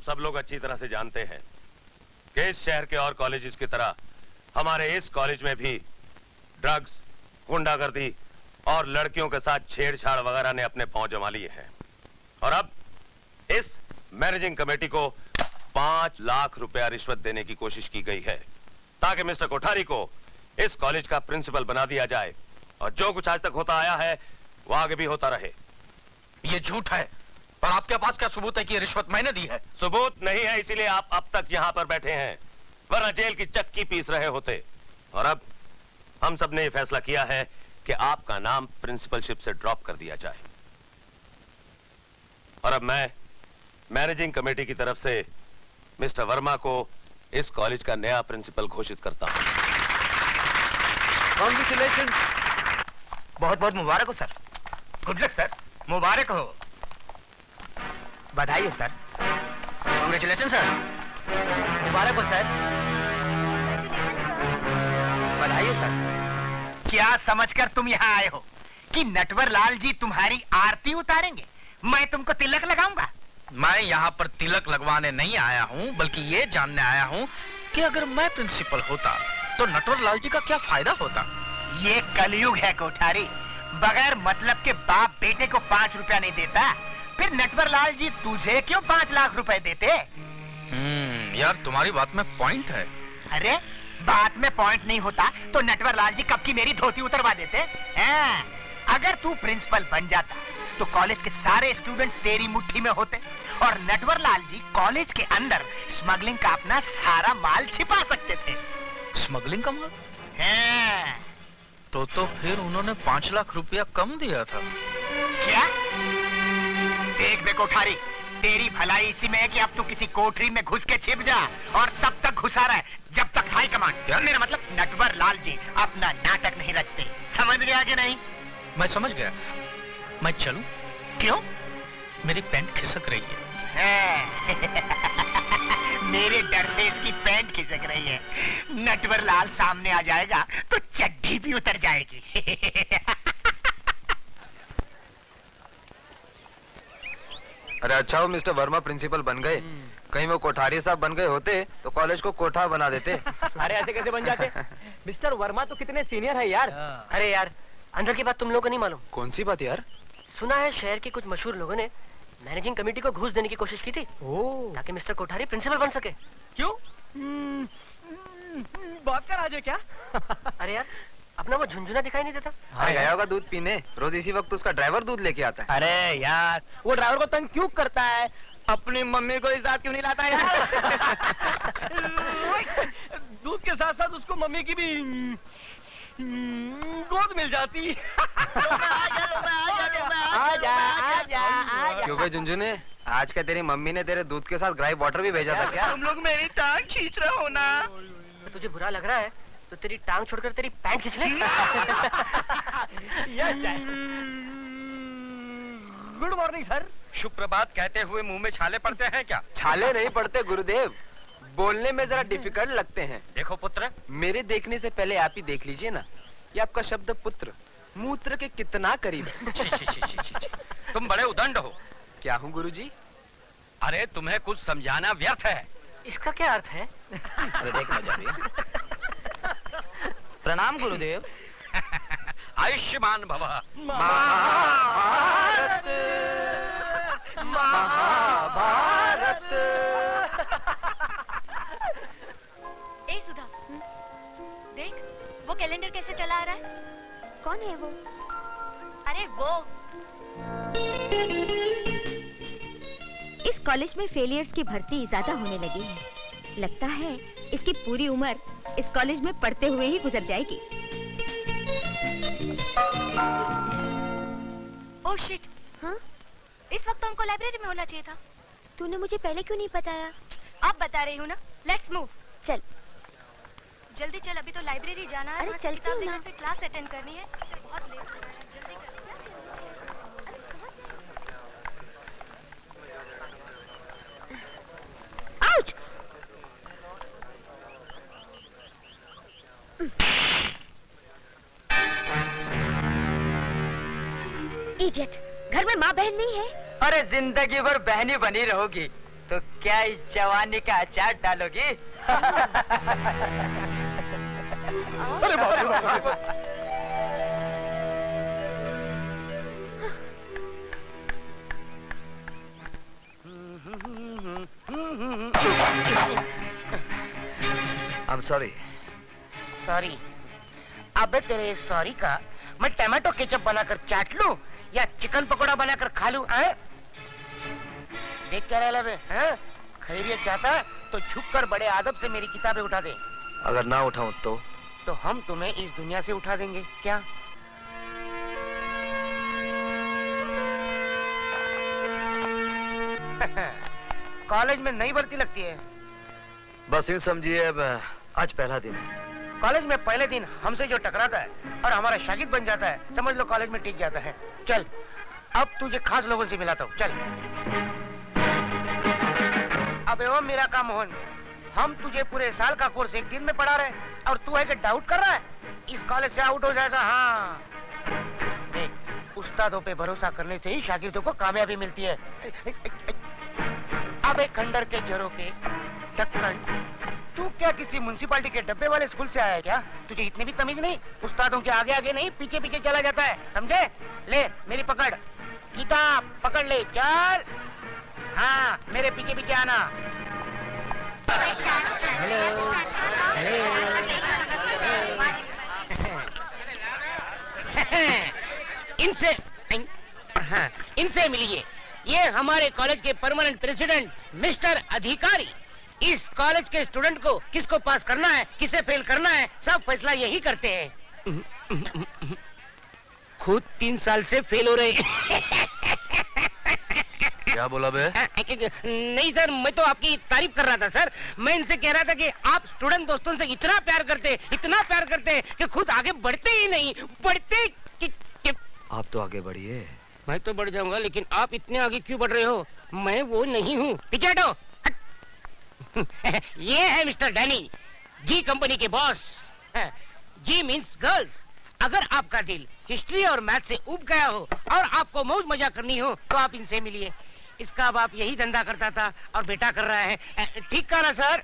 सब लोग अच्छी तरह से जानते हैं कि इस शहर के और कॉलेजेस की तरह हमारे इस कॉलेज में भी ड्रग्स, गुंडागर्दी और लड़कियों के साथ छेड़छाड़ वगैरह ने अपने पांव जमा लिए हैं। और अब इस मैनेजिंग कमेटी को 5 लाख रुपया रिश्वत देने की कोशिश की गई है ताकि मिस्टर कोठारी को इस कॉलेज का प्रिंसिपल बना दिया जाए और जो कुछ आज तक होता आया है वो आगे भी होता रहे। ये झूठ है। और आपके पास क्या सबूत है कि ये रिश्वत मैंने दी है? सबूत नहीं है, इसीलिए आप अब तक यहाँ पर बैठे हैं, वरना जेल की चक्की पीस रहे होते। और अब हम सब ने ये फैसला किया है कि आपका नाम प्रिंसिपलशिप से ड्रॉप कर दिया जाए। और अब मैं मैनेजिंग कमेटी की तरफ से मिस्टर वर्मा को इस कॉलेज का नया प्रिंसिपल घोषित करता हूं। कांग्रेचुलेशन। बहुत बहुत मुबारक हो सर। Good luck sir. मुबारक हो। बधाई हो सर। Congratulation sir. मुबारक हो सर। बधाई हो सर। क्या समझकर तुम यहाँ आए हो कि नटवर लाल जी तुम्हारी आरती उतारेंगे? मैं तुमको तिलक लगाऊंगा। मैं यहाँ पर तिलक लगवाने नहीं आया हूँ, बल्कि ये जानने आया हूँ कि अगर मैं प्रिंसिपल होता तो नटवर लाल जी का क्या फायदा होता। ये कलयुग है कोठारी। बगैर मतलब के बाप बेटे को 5 रुपया नहीं देता, फिर नटवर लाल जी तुझे क्यों 5 लाख रुपए देते? यार तुम्हारी बात में पॉइंट है। अरे बात में पॉइंट नहीं होता तो नटवर लाल जी कब की मेरी धोती उतरवा देते। अगर तू प्रिंसिपल बन जाता तो कॉलेज के सारे स्टूडेंट्स तेरी मुट्ठी में होते और नटवर लाल जी कॉलेज के अंदर स्मगलिंग का अपना सारा माल छिपा सकते थे। स्मगलिंग का माल? तो फिर उन्होंने 5 लाख रुपया कम दिया था क्या? देख बे कोठारी, तेरी भलाई इसी में है कि अब तू किसी कोठरी में घुस के छिप जा और तब तक घुसा रहे जब तक हाई कमांड, मेरा मतलब नटवर लाल जी अपना नाटक नहीं रचते। समझ गया कि नहीं? मैं समझ गया। मैं चलूं? क्यों? मेरी पैंट खिसक रही है। मेरे डर से इसकी पैंट खिसक रही है। नटवर लाल सामने आ जाएगा तो चड्डी भी उतर जाएगी। अरे अच्छा हो मिस्टर वर्मा प्रिंसिपल बन गए। कहीं वो कोठारी साहब बन गए होते तो कॉलेज को कोठा बना देते। अरे ऐसे कैसे बन जाते? मिस्टर वर्मा तो कितने सीनियर है यार। अरे यार अंदर की बात तुम लोगों को नहीं मालूम। कौन सी बात यार? सुना है शहर के कुछ मशहूर लोगों ने मैनेजिंग कमेटी को घूस देने की कोशिश की थी ताकि मिस्टर कोठारी प्रिंसिपल बन सके। क्यों? बात का राज है क्या? अरे यार अपना वो झुंझुना दिखाई नहीं देता? अरे गया होगा दूध पीने। रोज इसी वक्त उसका ड्राइवर दूध लेके आता है। अरे यार वो ड्राइवर को तंग क्यों करता है? अपनी मम्मी को इस साथ क्यों नहीं लाता यार? दूध के साथ साथ उसको मम्मी की भी गोद मिल जाती। क्यों भाई झुंझुने, आज क्या तेरी मम्मी ने तेरे दूध के साथ ग्राइप वाटर भी भेजा था क्या? तुम लोग मेरी टांग खींच रहे हो ना। तुझे बुरा लग रहा है तो तेरी टांग छोड़कर तेरी पैंट खींच ले। Good morning sir. सुप्रभात कहते हुए मुंह में छाले पड़ते हैं क्या? छाले नहीं पड़ते गुरुदेव, बोलने में जरा डिफिकल्ट लगते हैं। देखो पुत्र, मेरे देखने से पहले आप ही देख लीजिए ना। ये आपका शब्द पुत्र मूत्र के कितना करीब है। तुम बड़े उदंड हो। क्या हूँ गुरुजी? अरे तुम्हें कुछ समझाना व्यर्थ है। इसका क्या अर्थ है? अरे देखना जा रही है। प्रणाम गुरुदेव। आयुष्मान भव। महाभारत महाभारत। ए सुधा, देख वो कैलेंडर कैसे चला आ रहा है। कौन है वो? अरे वो इस कॉलेज में फेलियर्स की भर्ती ज्यादा होने लगी है। लगता है इसकी पूरी उम्र इस कॉलेज में पढ़ते हुए ही गुजर जाएगी। Oh shit. हाँ? इस वक्त तो हमको लाइब्रेरी में होना चाहिए था। तूने मुझे पहले क्यों नहीं बताया? अब बता रही हूँ ना। Let's move. चल जल्दी चल, अभी तो लाइब्रेरी जाना है। अरे चलती हूँ ना। फिर क्लास अटेंड करनी है। बहुत लेट हो रहा है, जल्दी कर। आउच! इडियट, घर में माँ बहन नहीं है? अरे जिंदगी भर बहनी बनी रहोगी। तो क्या इस जवानी का अचार डालोगी? अरे बाप रे बाप। I'm sorry. सॉरी। अबे तेरे सॉरी का मैं टमाटो केचप बनाकर चाट लूं या चिकन पकोड़ा बनाकर खा लूं? देख क्या रहा है? खैरियत चाहता तो झुककर बड़े आदब से मेरी किताबें उठा दे। अगर ना उठाऊं तो हम तुम्हें इस दुनिया से उठा देंगे क्या? कॉलेज में नई भर्ती लगती है। बस यूं समझिए अब आज पहला दिन है। कॉलेज में पहले दिन हमसे जो टकराता है और हमारा शागिर्द बन जाता है, समझ लो कॉलेज में टिक जाता है। चल अब तुझे खास लोगों से मिलाता हूँ, चल। अबे ओ मेरा काम मोहन, हम तुझे पूरे साल का कोर्स एक दिन में पढ़ा रहे और तू है कि डाउट कर रहा है इस कॉलेज से आउट हो जाएगा। हाँ देख, उस्तादों पे भरोसा करने से ही शागिर्दों को कामयाबी मिलती है। अबे खंडर के झरोके ढक्कन, तू क्या किसी म्युनिसिपालिटी के डब्बे वाले स्कूल से आया है क्या? तुझे इतनी भी तमीज नहीं? उस्तादों के आगे आगे नहीं, पीछे पीछे चला जाता है, समझे? ले मेरी पकड़, किताब पकड़ ले, चल। हाँ मेरे पीछे पीछे आना। इनसे इनसे मिलिए, ये हमारे कॉलेज के परमानेंट प्रेसिडेंट मिस्टर अधिकारी। इस कॉलेज के स्टूडेंट को किसको पास करना है, किसे फेल करना है, सब फैसला यही करते हैं। खुद 3 साल से फेल हो रहे। क्या बोला बे? नहीं सर, मैं तो आपकी तारीफ कर रहा था सर। मैं इनसे कह रहा था कि आप स्टूडेंट दोस्तों से इतना प्यार करते कि खुद आगे बढ़ते ही नहीं, बढ़ते कि... आप तो आगे बढ़िए। मैं तो बढ़ जाऊंगा, लेकिन आप इतने आगे क्यों बढ़ रहे हो? मैं वो नहीं हूँ। पीछे हटो। ये है मिस्टर डैनी, जी कंपनी के बॉस। जी मीन्स गर्ल्स। अगर आपका दिल हिस्ट्री और मैथ से उब गया हो और आपको मौज मजा करनी हो तो आप इनसे मिलिए। इसका बाप यही धंधा करता था और बेटा कर रहा है। ठीक कहा ना सर?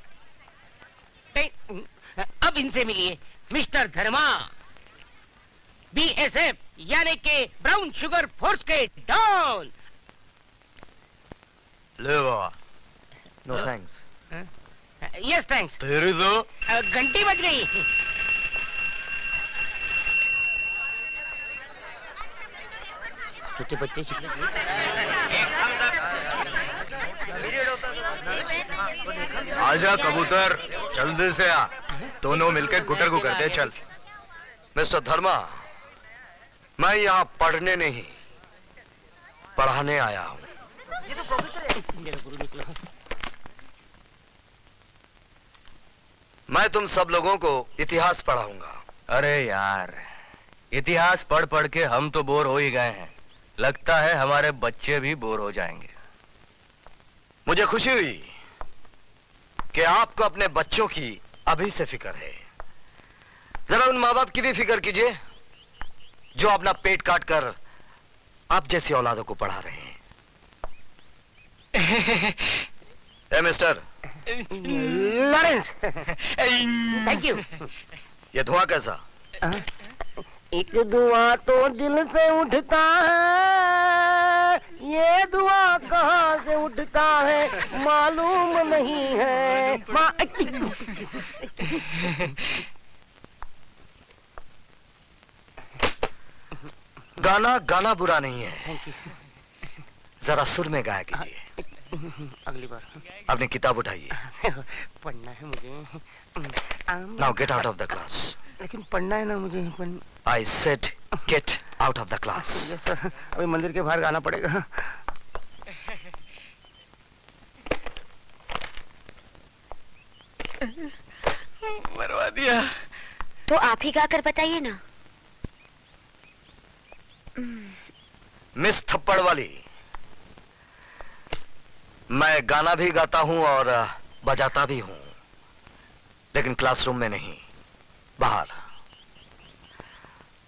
अब इनसे मिलिए, मिस्टर धर्मा, BSF यानी के ब्राउन शुगर फोर्स के डॉन। ले बाबा। No thanks. Yes thanks. तेरी तो घंटी बज गई। छोटे बच्चे आजा कबूतर, जल्दी से आ। दोनों मिलकर गुटर को करते चल। मिस्टर धर्मा, मैं यहाँ पढ़ने नहीं पढ़ाने आया हूँ। मेरा गुरु निकला। मैं तुम सब लोगों को इतिहास पढ़ाऊंगा। अरे यार, इतिहास पढ़ पढ़ के हम तो बोर हो ही गए हैं। लगता है हमारे बच्चे भी बोर हो जाएंगे। मुझे खुशी हुई कि आपको अपने बच्चों की अभी से फिक्र है। जरा उन माँ बाप की भी फिक्र कीजिए जो अपना पेट काट कर आप जैसी औलादों को पढ़ा रहे हैं। ए मिस्टर लॉरेंस, थैंक यू। ये धुआं कैसा? एक धुआं तो दिल से उठता है, ये धुआं कहाँ से उठता है मालूम नहीं है। गाना गाना बुरा नहीं है, जरा सुर में गाया कीजिए। अगली बार। अपनी किताब उठाइए। पढ़ना है मुझे। Now get out of the class. लेकिन पढ़ना है ना मुझे। I said get out of the class. अभी मंदिर के बाहर गाना पड़ेगा। मरवा दिया। तो आप ही गा कर बताइए ना। मिस थप्पड़ वाली, मैं गाना भी गाता हूं और बजाता भी हूं, लेकिन क्लासरूम में नहीं, बाहर।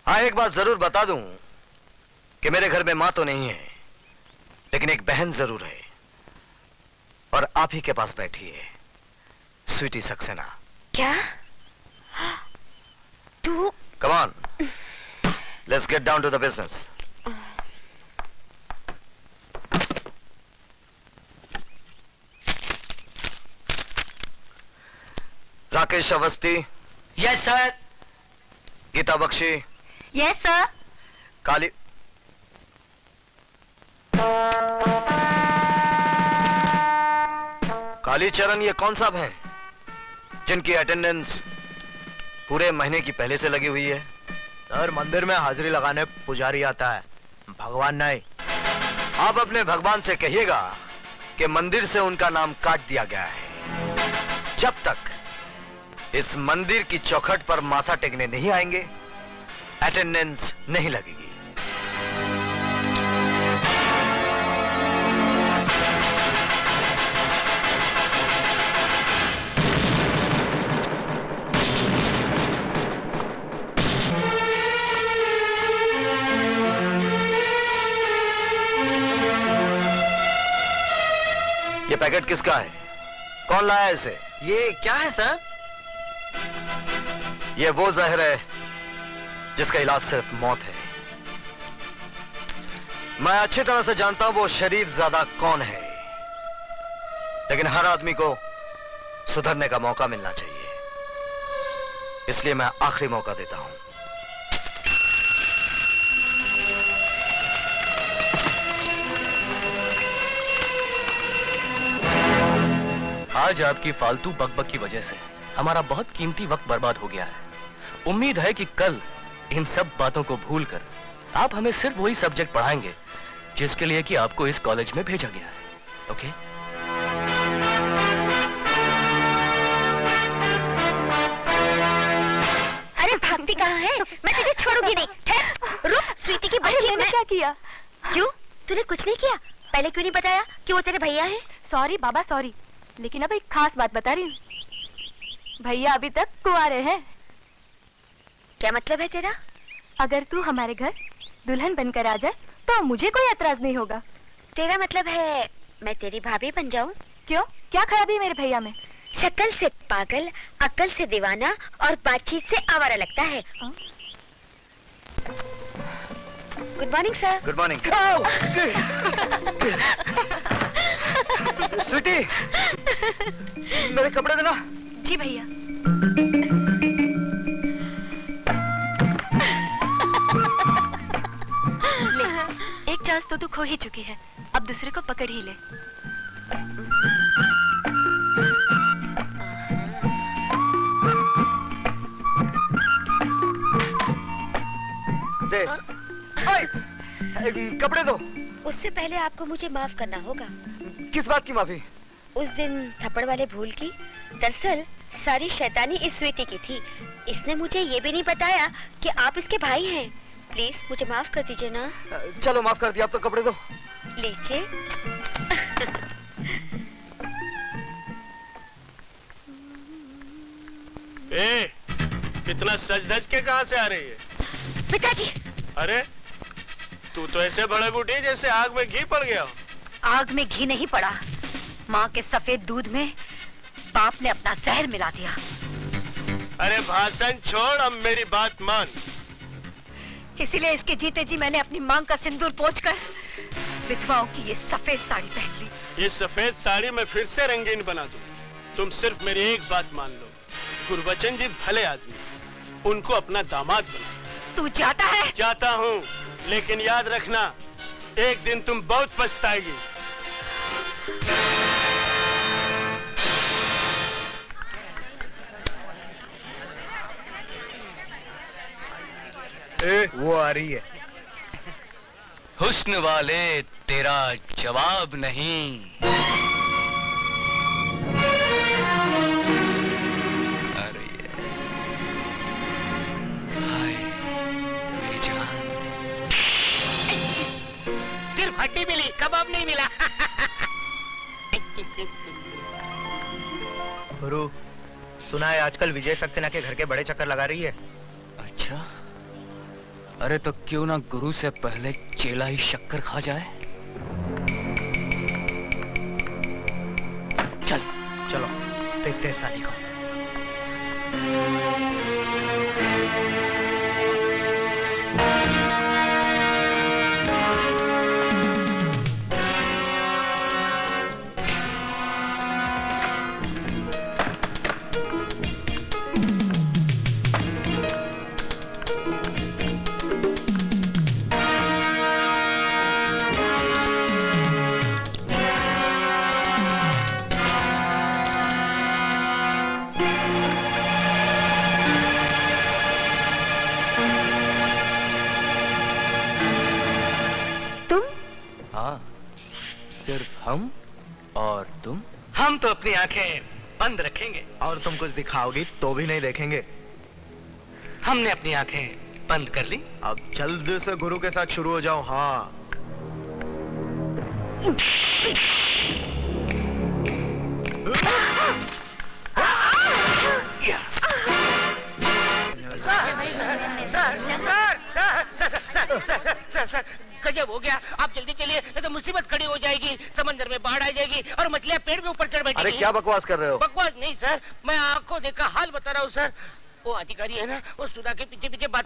हाँ, एक बात जरूर बता दूं कि मेरे घर में मां तो नहीं है, लेकिन एक बहन जरूर है, और आप ही के पास बैठी है स्वीटी सक्सेना। क्या तू? Come on, let's get down to the business. Rakesh Awasthi. Yes sir. Geeta Bakshi. Yes sir. Kali Kalicharan, ये कौन साहब हैं जिनकी अटेंडेंस पूरे महीने की पहले से लगी हुई है? सर मंदिर में हाजिरी लगाने पुजारी आता है, भगवान नहीं। आप अपने भगवान से कहिएगा कि मंदिर से उनका नाम काट दिया गया है। जब तक इस मंदिर की चौखट पर माथा टेकने नहीं आएंगे, अटेंडेंस नहीं लगेगी। ये पैकेट किसका है? कौन लाया इसे? ये क्या है सर? ये वो जहर है जिसका इलाज सिर्फ मौत है। मैं अच्छी तरह से जानता हूं वो शरीफ ज़्यादा कौन है, लेकिन हर आदमी को सुधरने का मौका मिलना चाहिए, इसलिए मैं आखिरी मौका देता हूं। आज आपकी फालतू बकबक की वजह से हमारा बहुत कीमती वक्त बर्बाद हो गया है। उम्मीद है कि कल इन सब बातों को भूलकर आप हमें सिर्फ वही सब्जेक्ट पढ़ाएंगे जिसके लिए कि आपको इस कॉलेज में भेजा गया है। ओके? अरे भागती कहाँ है? मैं तुझे छोड़ूंगी नहीं। ठहर, रुक। स्वीटी की बच्ची ने क्या किया? क्यों? तूने कुछ नहीं किया? पहले क्यों नहीं बताया कि वो तेरे भैया हैं? सॉरी बाबा सॉरी, लेकिन अब एक खास बात बता रही हूँ। भैया अभी तक कुंवारे हैं। क्या मतलब है तेरा? अगर तू हमारे घर दुल्हन बनकर आ जाए तो मुझे कोई एतराज नहीं होगा। तेरा मतलब है मैं तेरी भाभी बन जाऊं? क्यों? क्या खराबी है मेरे भैया में? शक्ल से पागल, अक्ल से दीवाना और बातचीत से आवारा लगता है। Good morning sir. Good morning. Sweetie, मेरे कपड़े देना। जी भैया। ले, एक चांस तो तू खो ही चुकी है, अब दूसरे को पकड़ ही ले। दे। कपड़े दो। उससे पहले आपको मुझे माफ करना होगा। किस बात की माफी? उस दिन थप्पड़ वाले भूल की। दरअसल सारी शैतानी इस स्वीटी की थी। इसने मुझे ये भी नहीं बताया कि आप इसके भाई हैं। प्लीज मुझे माफ कर दीजिए ना। चलो माफ कर दिया, अब तो कपड़े दो। लीजिए। ए, इतना सज धज के कहाँ से आ रही है? पिताजी। अरे तू तो ऐसे बड़े बूढ़ी जैसे आग में घी पड़ गया हो। आग में घी नहीं पड़ा, माँ के सफेद दूध में बाप ने अपना जहर मिला दिया। अरे भाषण छोड़, अब मेरी बात मान। इसीलिए इसके जीते जी मैंने अपनी मांग का सिंदूर पोंछकर विधवाओं की ये सफेद साड़ी पहन ली। ये सफेद साड़ी मैं फिर से रंगीन बना दूं। तुम सिर्फ मेरी एक बात मान लो, गुरबचन जी भले आदमी, उनको अपना दामाद बना। तू जाता है? जाता हूँ, लेकिन याद रखना एक दिन तुम बहुत पछताएगी। वो आ रही है। हुस्न वाले तेरा जवाब नहीं। अरे हाय मेरी जान। सिर्फ हड्डी मिली, कबाब नहीं मिला। गुरु, सुना है आजकल विजय सक्सेना के घर के बड़े चक्कर लगा रही है। अच्छा, अरे तो क्यों ना गुरु से पहले चेला ही शक्कर खा जाए। देखते हैं साली को। हाँ, सिर्फ हम और तुम। हम तो अपनी आंखें बंद रखेंगे और तुम कुछ दिखाओगी तो भी नहीं देखेंगे। हमने अपनी आंखें बंद कर ली। अब जल्दी से गुरु के साथ शुरू हो जाओ। हाँ सर गजब हो गया। आप जल्दी चलिए नहीं तो मुसीबत खड़ी हो जाएगी, समंदर में बाढ़ आ जाएगी और मछलियां पेड़ के ऊपर चढ़ बैठेगी। अरे क्या बकवास कर रहे हो? बकवास नहीं सर, मैं आंखों देखा हाल बता रहा हूँ सर। वो अधिकारी है ना, वो सुधा के पीछे पीछे बात